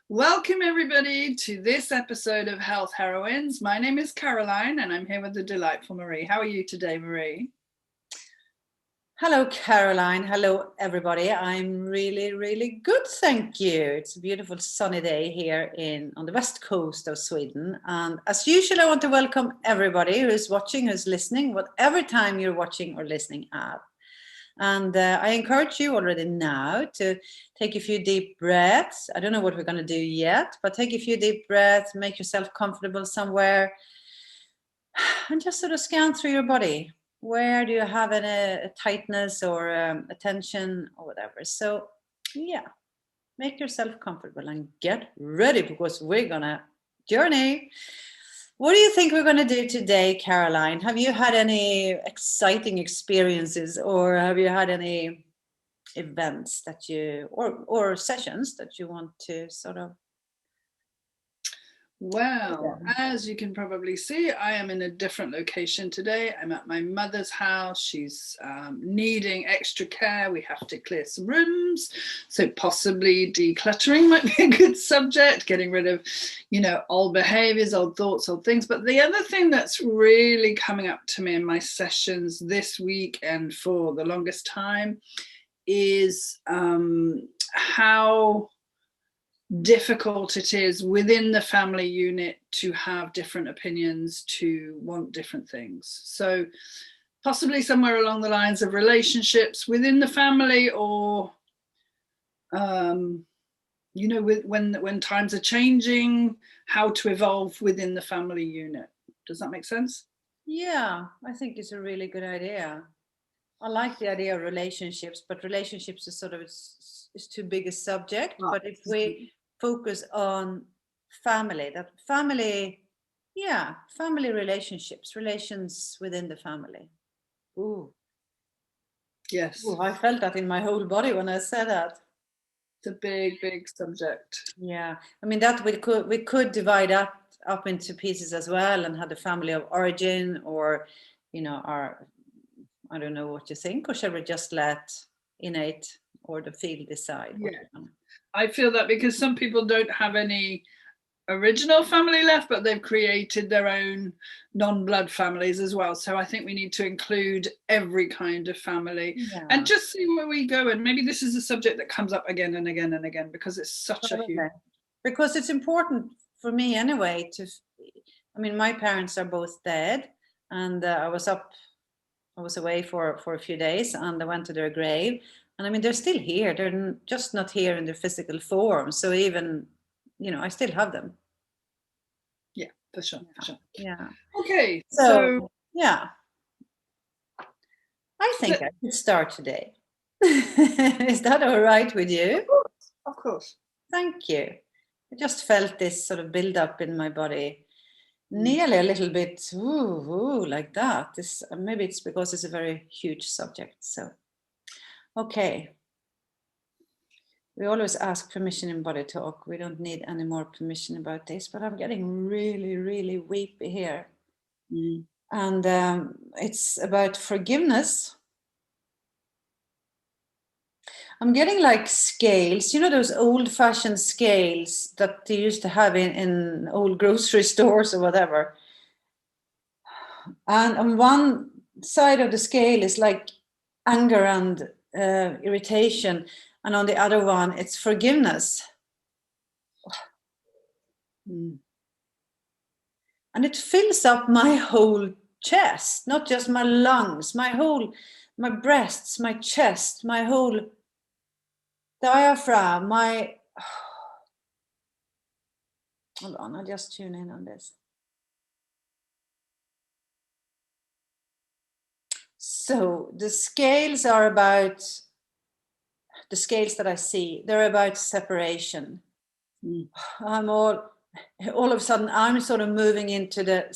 Welcome everybody to this episode of Health Heroines. My name is Caroline and I'm here with the delightful Marie. How are you today, Marie? Hello, Caroline. Hello, everybody. I'm really good, thank you. It's a beautiful sunny day here on the west coast of Sweden. And as usual, I want to welcome everybody who's watching, who's listening, whatever time you're watching or listening at. And I encourage you already now to take a few deep breaths. I don't know what we're going to do yet, but take a few deep breaths, make yourself comfortable somewhere, and just sort of scan through your body. Where do you have a tightness or a tension or whatever? So, yeah, make yourself comfortable and get ready because we're going to journey. What do you think we're going to do today, Caroline? Have you had any exciting experiences or have you had any events that you or sessions that you want to sort of? Well, as you can probably see, I am in a different location today. I'm at my mother's house. She's needing extra care. We have to clear some rooms. So possibly decluttering might be a good subject, getting rid of, old behaviors, old thoughts, old things. But the other thing that's really coming up to me in my sessions this week and for the longest time is how difficult it is within the family unit to have different opinions, to want different things. So possibly somewhere along the lines of relationships within the family, or when times are changing, how to evolve within the family unit. Does that make sense? Yeah, I think it's a really good idea. I like the idea of relationships, but relationships is sort of it's too big a subject. But if we focus on family relationships, relations within the family. Ooh. Yes. Ooh, I felt that in my whole body when I said that. It's a big subject. Yeah, I mean that we could divide that up into pieces as well and have the family of origin, or our, I don't know what you think, or shall we just let innate or the field decide? Yeah, I feel that because some people don't have any original family left, but they've created their own non-blood families as well. So I think we need to include every kind of family and just see where we go. And maybe this is a subject that comes up again and again and again because it's such a huge. Because it's important for me anyway my parents are both dead, and I was away for a few days, and I went to their grave, and they're still here. They're just not here in their physical form. So even, I still have them. Yeah, for sure. Yeah. Okay. So yeah, I think I could start today. Is that all right with you? Of course. Thank you. I just felt this sort of build up in my body. Nearly a little bit, like that. Maybe it's because it's a very huge subject. So, okay. We always ask permission in body talk. We don't need any more permission about this, but I'm getting really weepy here. And it's about forgiveness. I'm getting like scales, those old-fashioned scales that they used to have in old grocery stores or whatever. And on one side of the scale is like anger and irritation, and on the other one it's forgiveness. And it fills up my whole chest, not just my lungs, my breasts, my chest, my whole diaphragm, hold on, I'll just tune in on this. So the scales that I see, they're about separation. I'm all of a sudden, I'm sort of moving into the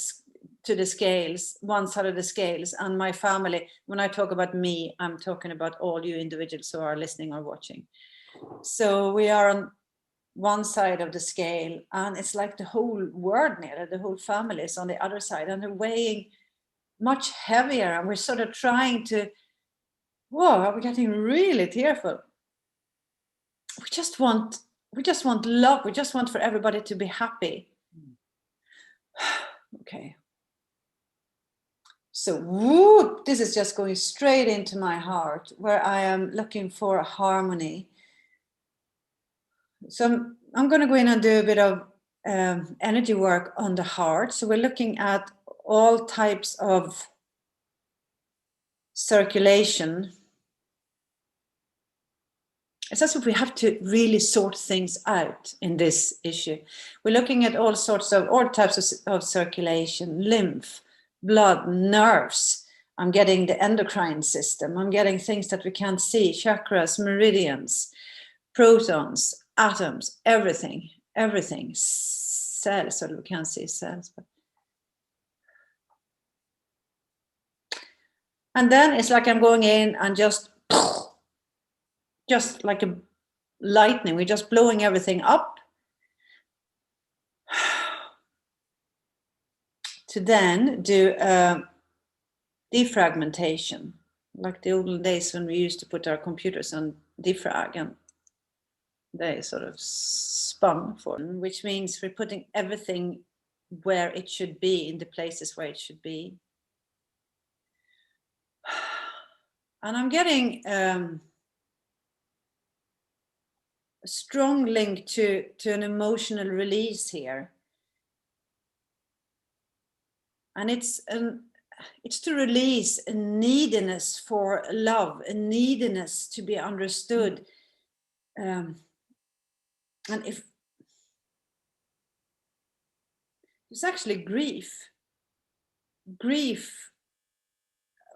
scales, one side of the scales, and my family. When I talk about me, I'm talking about all you individuals who are listening or watching. So we are on one side of the scale, and it's like the whole world, the whole family is on the other side, and they're weighing much heavier, and we're sort of trying to, we're getting really tearful. We just want we just want love. We just want for everybody to be happy. Okay. So whoop, this is just going straight into my heart, where I am looking for a harmony. So I'm going to go in and do a bit of energy work on the heart. So we're looking at all types of circulation. It's as if we have to really sort things out in this issue. We're looking at all types of circulation, lymph, blood, nerves. I'm getting the endocrine system. I'm getting things that we can't see, chakras, meridians, protons, atoms, everything, cells, so we can't see cells. And then it's like I'm going in and just like a lightning, we're just blowing everything up to then do a defragmentation, like the olden days when we used to put our computers on defrag and they sort of spun for them, which means we're putting everything where it should be, in the places where it should be. And I'm getting a strong link to an emotional release here. And it's to release a neediness for love, a neediness to be understood. And if it's actually grief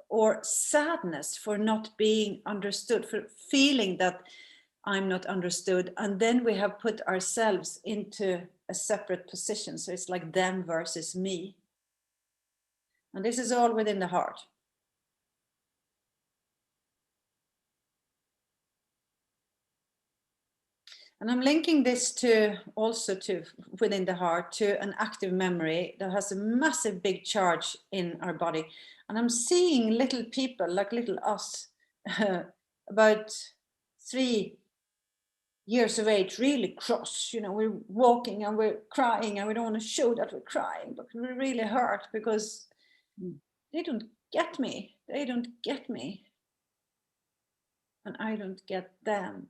or sadness for not being understood, for feeling that I'm not understood, and then we have put ourselves into a separate position. So it's like them versus me. And this is all within the heart. And I'm linking this also to within the heart, to an active memory that has a massive big charge in our body. And I'm seeing little people, like little us, about 3 years of age, really cross. You know, we're walking and we're crying and we don't want to show that we're crying, but we're really hurt because they don't get me. They don't get me. And I don't get them.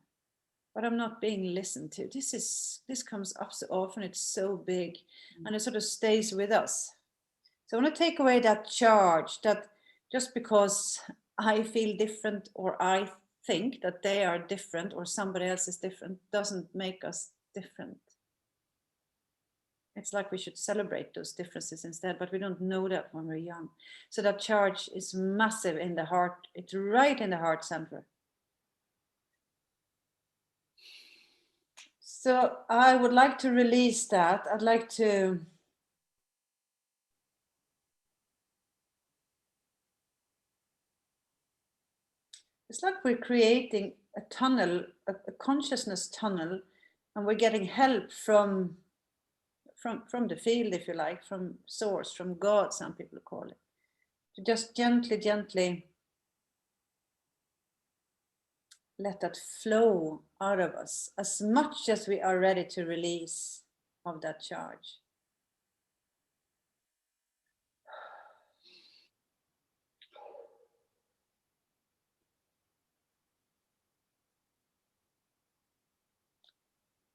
But I'm not being listened to. This comes up so often. It's so big, and it sort of stays with us. So I want to take away that charge, that just because I feel different, or I think that they are different, or somebody else is different, doesn't make us different. It's like we should celebrate those differences instead, but we don't know that when we're young. So that charge is massive in the heart. It's right in the heart center. So I would like to release that. I'd like to it's like we're creating a tunnel, a consciousness tunnel, and we're getting help from the field, if you like, from source, from God, some people call it. To just gently let that flow out of us as much as we are ready to release of that charge.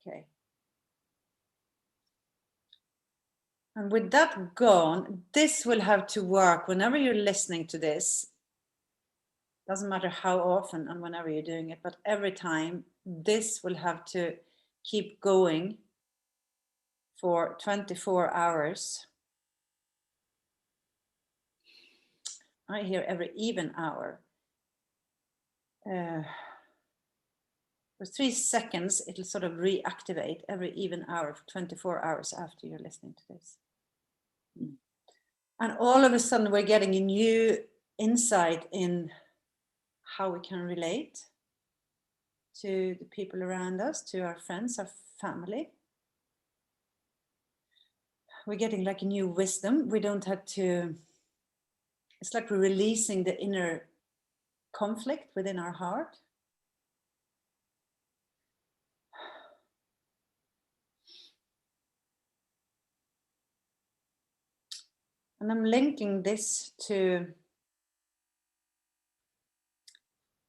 Okay. And with that gone, this will have to work whenever you're listening to this. Doesn't matter how often and whenever you're doing it, but every time, this will have to keep going for 24 hours. I hear every even hour. For 3 seconds, it'll sort of reactivate every even hour for 24 hours after you're listening to this. And all of a sudden, we're getting a new insight in how we can relate to the people around us, to our friends, our family. We're getting like a new wisdom. We don't have to, it's like we're releasing the inner conflict within our heart. And I'm linking this to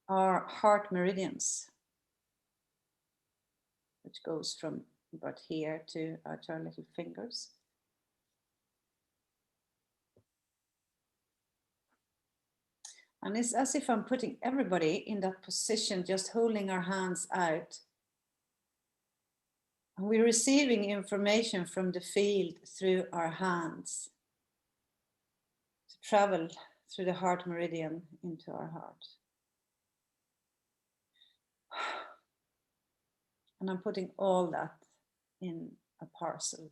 our heart meridians, which goes from about here to our little fingers. And it's as if I'm putting everybody in that position, just holding our hands out. And we're receiving information from the field through our hands to travel through the heart meridian into our heart. And I'm putting all that in a parcel.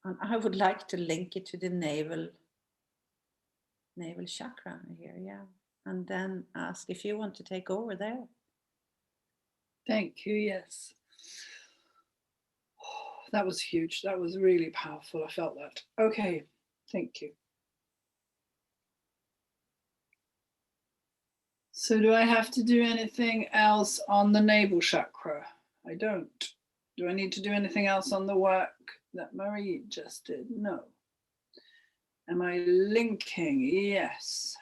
And I would like to link it to the navel chakra here, yeah. And then ask if you want to take over there. Thank you, yes. That was huge. That was really powerful. I felt that. Okay, thank you. So do I have to do anything else on the navel chakra? I don't. Do I need to do anything else on the work that Marie just did? No. Am I linking? Yes.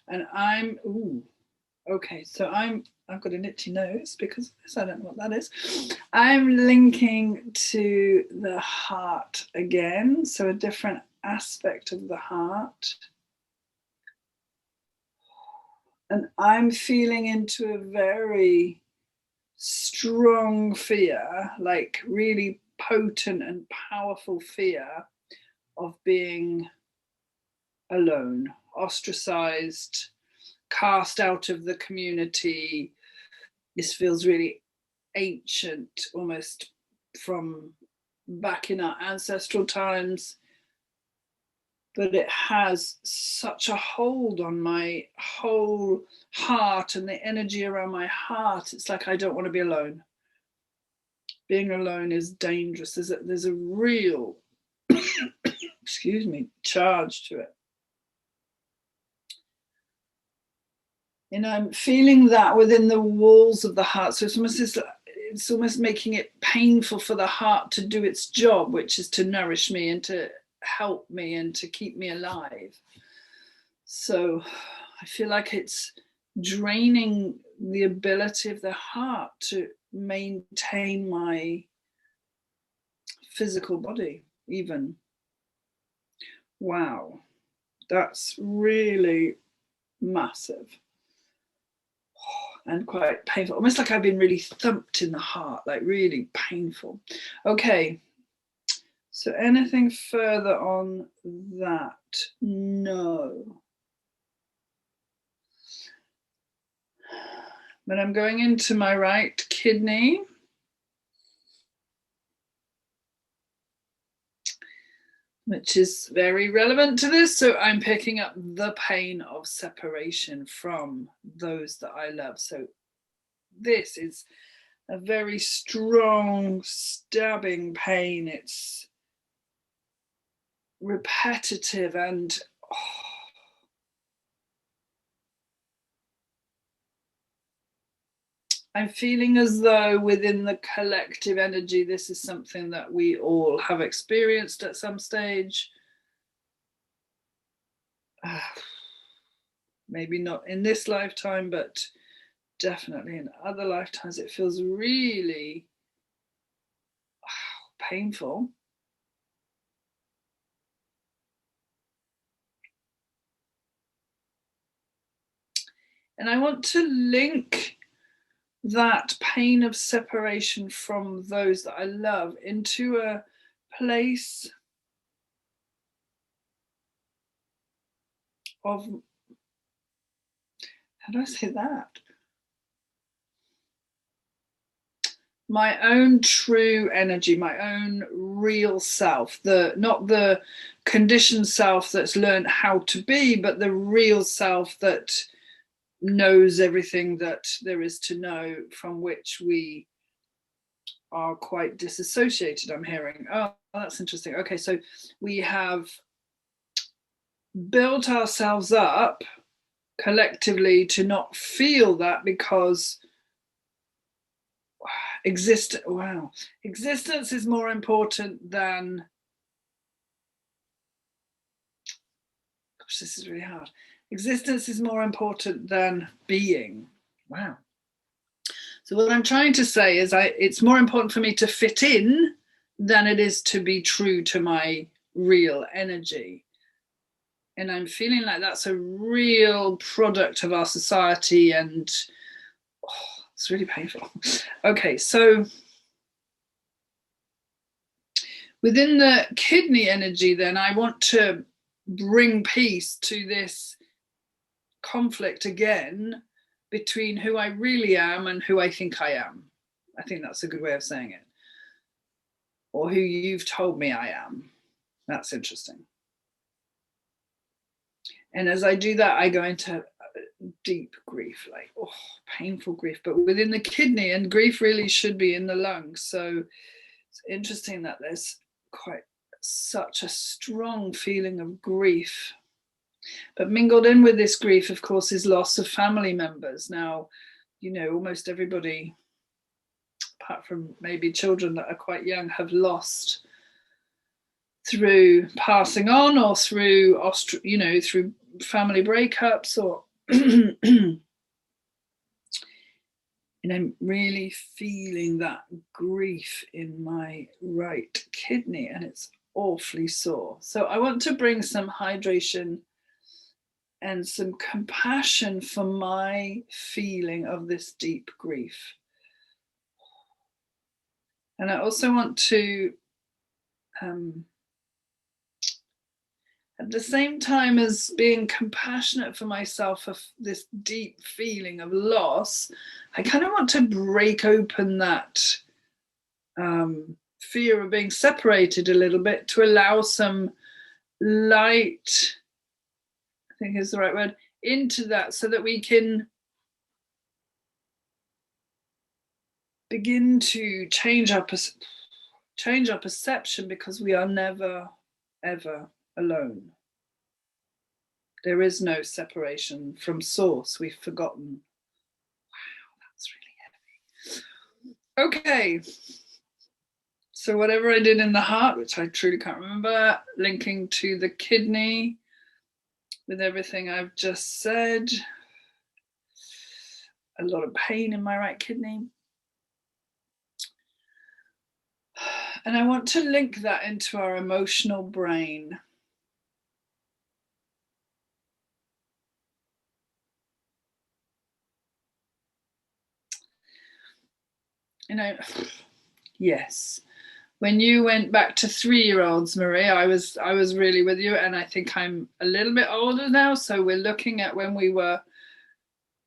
And I'm, okay, so I've got an itchy nose because of this. I don't know what that is. I'm linking to the heart again, so a different aspect of the heart. And I'm feeling into a very strong fear, like really potent and powerful fear of being alone, ostracized, cast out of the community. This feels really ancient, almost from back in our ancestral times, but it has such a hold on my whole heart and the energy around my heart. It's like I don't want to be alone. Being alone is dangerous. There's a real excuse me, charge to it. And I'm feeling that within the walls of the heart. So it's almost making it painful for the heart to do its job, which is to nourish me and to help me and to keep me alive. So I feel like it's draining the ability of the heart to maintain my physical body even. Wow, that's really massive and quite painful, almost like I've been really thumped in the heart, like really painful. Okay, so anything further on that? No. But I'm going into my right kidney. Which is very relevant to this. So I'm picking up the pain of separation from those that I love. So this is a very strong, stabbing pain. It's repetitive and I'm feeling as though within the collective energy, this is something that we all have experienced at some stage. Maybe not in this lifetime, but definitely in other lifetimes. It feels really painful. And I want to link that pain of separation from those that I love into a place of, how do I say that? My own true energy, my own real self, not the conditioned self that's learned how to be, but the real self that knows everything that there is to know, from which we are quite disassociated. I'm hearing, oh, that's interesting. Okay, so we have built ourselves up collectively to not feel that, because existence is more important than, gosh, this is really hard. Existence is more important than being. Wow. So what I'm trying to say is it's more important for me to fit in than it is to be true to my real energy. And I'm feeling like that's a real product of our society, and it's really painful. Okay, so within the kidney energy, then I want to bring peace to this conflict again between who I really am and who I think I am. I think that's a good way of saying it. Or who you've told me I am. That's interesting. And as I do that, I go into deep grief, like painful grief, but within the kidney, and grief really should be in the lungs. So it's interesting that there's quite such a strong feeling of grief. But mingled in with this grief, of course, is loss of family members. Now, you know, almost everybody, apart from maybe children that are quite young, have lost through passing on, or through, through family breakups, or, and I'm really feeling that grief in my right kidney, and it's awfully sore. So I want to bring some hydration and some compassion for my feeling of this deep grief. And I also want to, at the same time as being compassionate for myself of this deep feeling of loss, I kind of want to break open that fear of being separated a little bit, to allow some light, I think is the right word, into that, so that we can begin to change our perception, because we are never, ever alone. There is no separation from source. We've forgotten. Wow, that's really heavy. Okay. So whatever I did in the heart, which I truly can't remember, linking to the kidney with everything I've just said. A lot of pain in my right kidney. And I want to link that into our emotional brain. You know, yes. When you went back to 3-year-olds, Marie, I was really with you, and I think I'm a little bit older now. So we're looking at when we were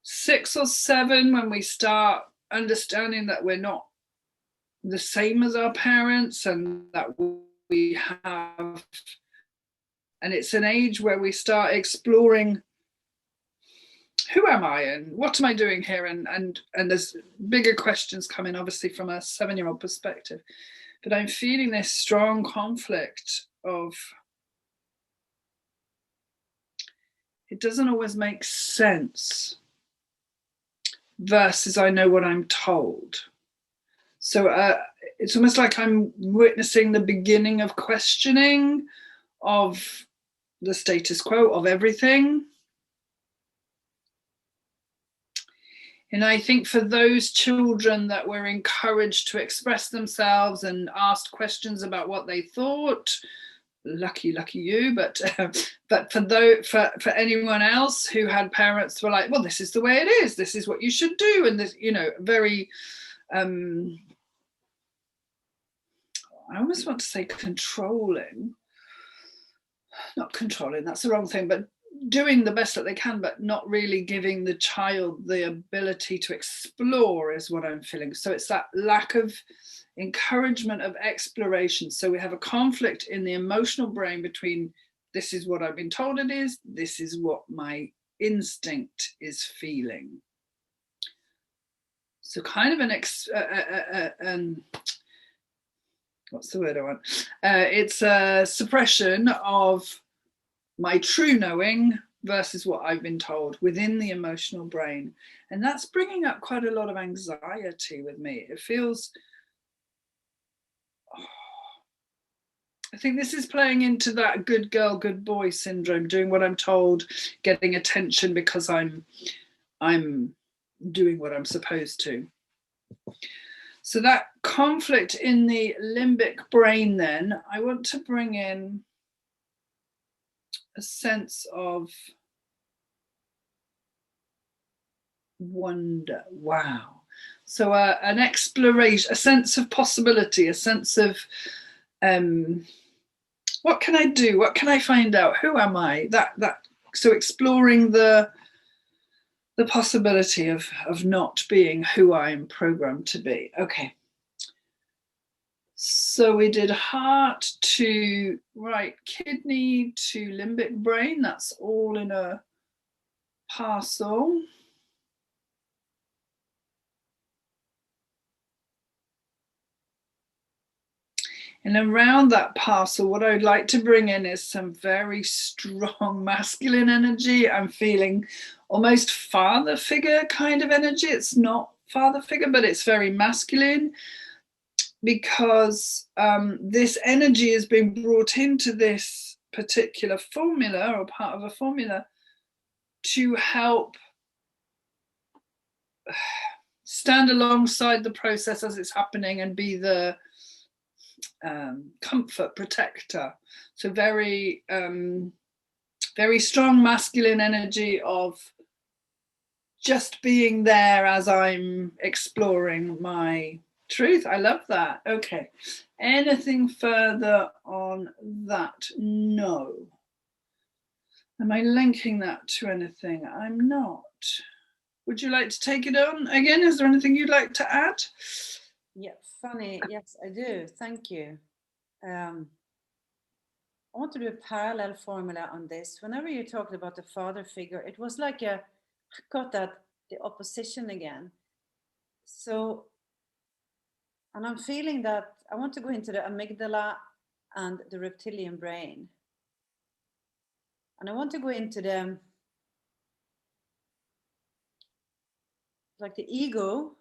6 or 7, when we start understanding that we're not the same as our parents, and that we have, and it's an age where we start exploring, who am I and what am I doing here, and there's bigger questions coming, obviously, from a 7-year-old perspective. But I'm feeling this strong conflict of, it doesn't always make sense versus I know what I'm told. So it's almost like I'm witnessing the beginning of questioning of the status quo of everything. And I think for those children that were encouraged to express themselves and asked questions about what they thought, lucky you, but for anyone else who had parents who were like, well, this is the way it is, this is what you should do, and this, very I almost want to say controlling, not controlling, that's the wrong thing, but doing the best that they can, but not really giving the child the ability to explore is what I'm feeling. So it's that lack of encouragement of exploration. So we have a conflict in the emotional brain between, this is what I've been told it is, this is what my instinct is feeling. So kind of an what's the word I want? It's a suppression of my true knowing versus what I've been told within the emotional brain. And that's bringing up quite a lot of anxiety with me. It feels, I think this is playing into that good girl, good boy syndrome, doing what I'm told, getting attention because I'm doing what I'm supposed to. So that conflict in the limbic brain, then, I want to bring in a sense of wonder. Wow. So an exploration, a sense of possibility, a sense of what can I do? What can I find out? Who am I? So exploring the possibility of not being who I'm programmed to be. Okay. So we did heart to kidney to limbic brain. That's all in a parcel. And around that parcel, what I'd like to bring in is some very strong masculine energy. I'm feeling almost father figure kind of energy. It's not father figure, but it's very masculine, because this energy has been brought into this particular formula, or part of a formula, to help stand alongside the process as it's happening and be the comfort protector. So very very strong masculine energy of just being there as I'm exploring my truth. I love that. Okay. Anything further on that? No. Am I linking that to anything? I'm not. Would you like to take it on again? Is there anything you'd like to add? Yeah, funny. Yes, I do. Thank you. I want to do a parallel formula on this. Whenever you talked about the father figure, it was like I got that the opposition again. So, and I'm feeling that I want to go into the amygdala and the reptilian brain. And I want to go into the, like the ego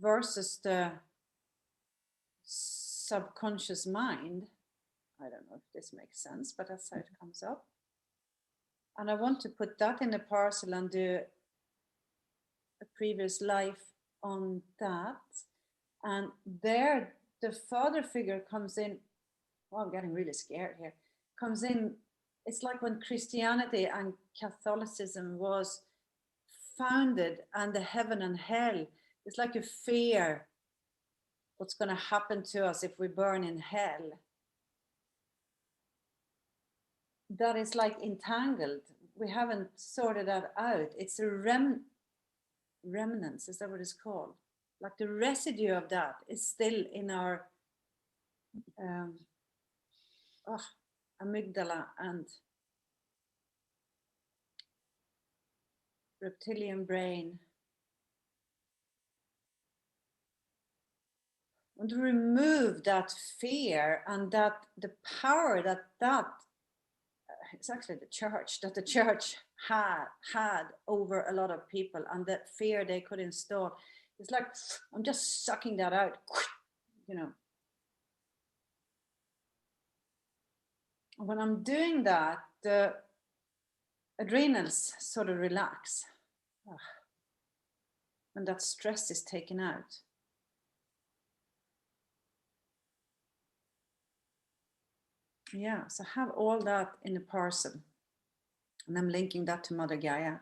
versus the subconscious mind. I don't know if this makes sense, but that's how it comes up. And I want to put that in a parcel and do a previous life on that. And there, the father figure comes in. Oh, I'm getting really scared here. Comes in. It's like when Christianity and Catholicism was founded, and the heaven and hell. It's like a fear. What's going to happen to us if we burn in hell? That is like entangled. We haven't sorted that out. It's a remnants, is that what it's called? Like the residue of that is still in our amygdala and reptilian brain. And to remove that fear and that the power that it's actually the church had over a lot of people, and that fear they could install. It's like I'm just sucking that out, you know. When I'm doing that, the adrenals sort of relax, and that stress is taken out. Yeah, so have all that in a parcel, and I'm linking that to Mother Gaia.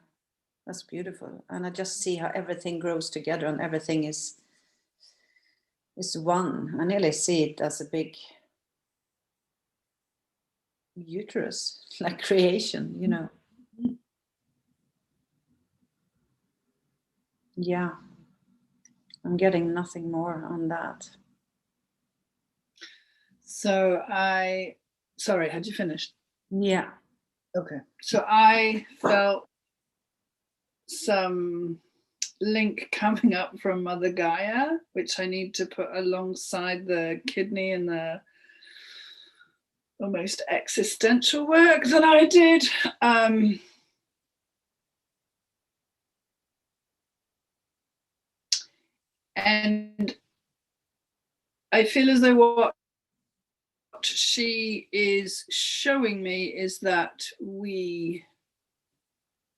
That's beautiful, and I just see how everything grows together, and everything is one. I nearly see it as a big uterus, like creation, you know. Yeah, I'm getting nothing more on that. So sorry, had you finished? Yeah. Okay. So I felt some link coming up from Mother Gaia, which I need to put alongside the kidney and the almost existential work that I did. And I feel as though what she is showing me is that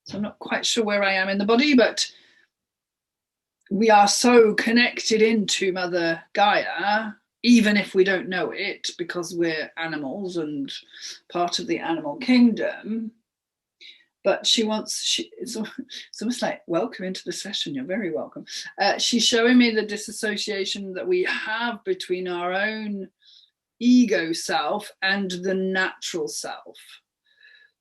so I'm not quite sure where I am in the body, but we are so connected into Mother Gaia, even if we don't know it, because we're animals and part of the animal kingdom. But it's almost like, welcome into the session, you're very welcome. She's showing me the disassociation that we have between our own ego self and the natural self.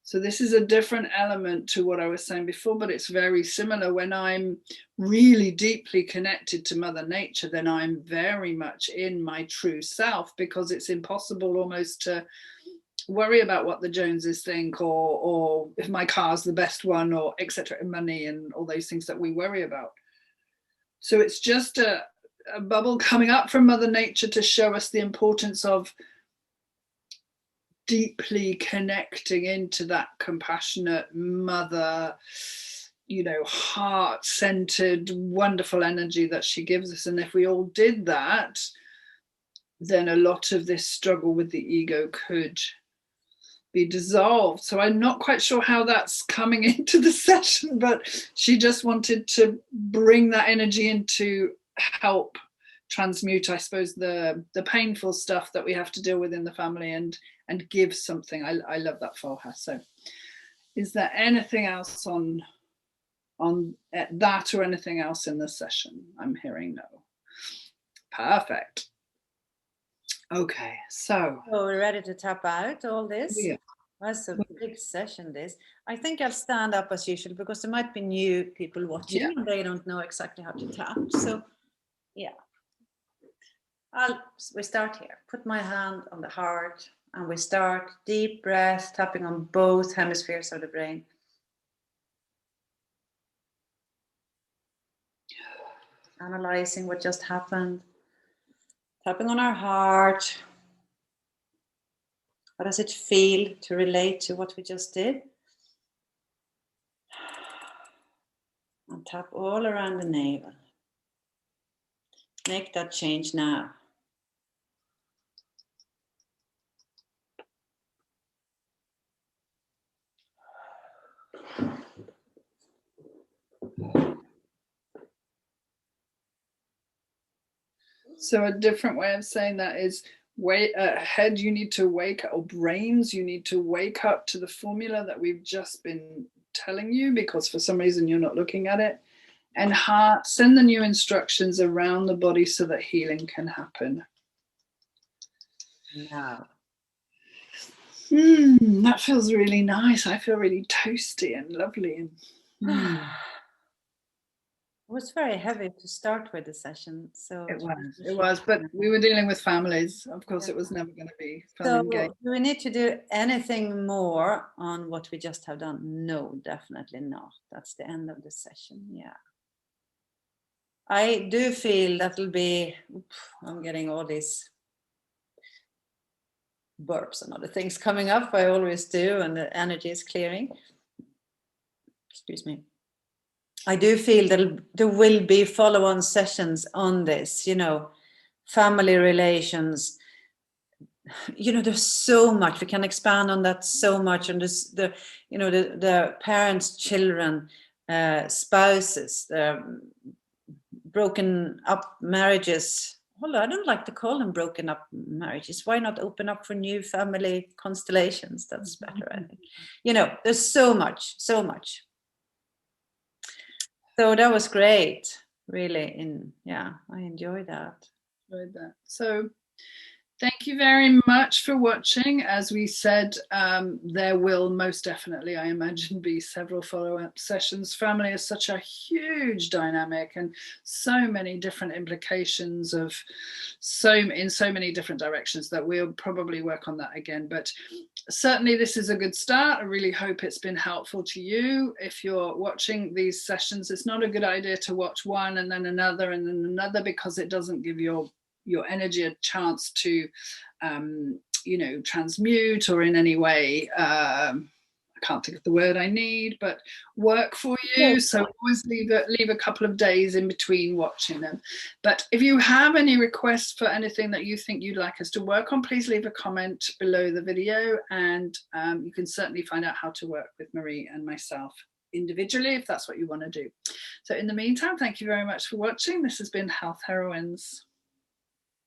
So this is a different element to what I was saying before, but it's very similar. When I'm really deeply connected to Mother Nature, then I'm very much in my true self, because it's impossible almost to worry about what the Joneses think, or if my car's the best one, or etc., money and all those things that we worry about. So it's just a bubble coming up from Mother Nature to show us the importance of deeply connecting into that compassionate mother, heart-centered, wonderful energy that she gives us. And if we all did that, then a lot of this struggle with the ego could be dissolved. So I'm not quite sure how that's coming into the session, but she just wanted to bring that energy in to help transmute, I suppose, the painful stuff that we have to deal with in the family, and give something. I love that for her. So is there anything else on that, or anything else in the session? I'm hearing no. Perfect. Okay, so we're ready to tap out all this. Yeah. That's a big session, this. I think I'll stand up as usual, because there might be new people watching, and they don't know exactly how to tap. So yeah, we start here. Put my hand on the heart, and we start deep breath, tapping on both hemispheres of the brain. Analyzing what just happened. Tapping on our heart. How does it feel to relate to what we just did? And tap all around the navel. Make that change now. So a different way of saying that is, head, you need to wake up, or brains, you need to wake up to the formula that we've just been telling you, because for some reason you're not looking at it. And heart, send the new instructions around the body so that healing can happen. Now. That feels really nice. I feel really toasty and lovely. It was very heavy to start with the session. So it was, but we were dealing with families. Of course, it was never going to be fun and game. Do we need to do anything more on what we just have done? No, definitely not. That's the end of the session. Yeah. I do feel that'll be, I'm getting all these burps and other things coming up. I always do, and the energy is clearing. Excuse me. I do feel that there will be follow-on sessions on this, family relations. There's so much we can expand on that, so much. And the parents, children, spouses, broken up marriages. Although I don't like to call them broken up marriages. Why not open up for new family constellations? That's better, I think. There's so much. So that was great, really. I enjoyed that. So thank you very much for watching. As we said, there will most definitely, I imagine, be several follow-up sessions. Family is such a huge dynamic, and so many different implications in so many different directions, that we'll probably work on that again. But certainly this is a good start. I really hope it's been helpful to you. If you're watching these sessions, it's not a good idea to watch one and then another and then another, because it doesn't give your your energy a chance to, transmute or in any way, I can't think of the word I need, but work for you. So always leave a couple of days in between watching them. But if you have any requests for anything that you think you'd like us to work on, please leave a comment below the video, and you can certainly find out how to work with Marie and myself individually if that's what you want to do. So in the meantime, thank you very much for watching. This has been Health Heroines.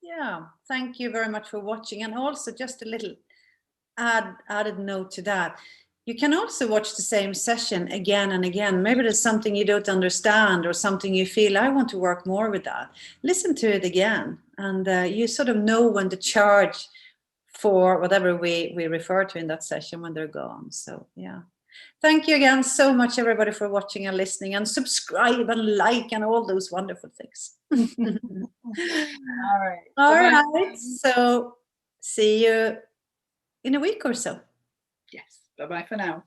Yeah, thank you very much for watching. And also just a little added note to that. You can also watch the same session again and again. Maybe there's something you don't understand or something you feel, I want to work more with that. Listen to it again. And you sort of know when to charge for whatever we refer to in that session when they're gone. So, yeah. Thank you again so much, everybody, for watching and listening, and subscribe and like and all those wonderful things. All right. All right. So see you in a week or so. Yes. Bye-bye for now.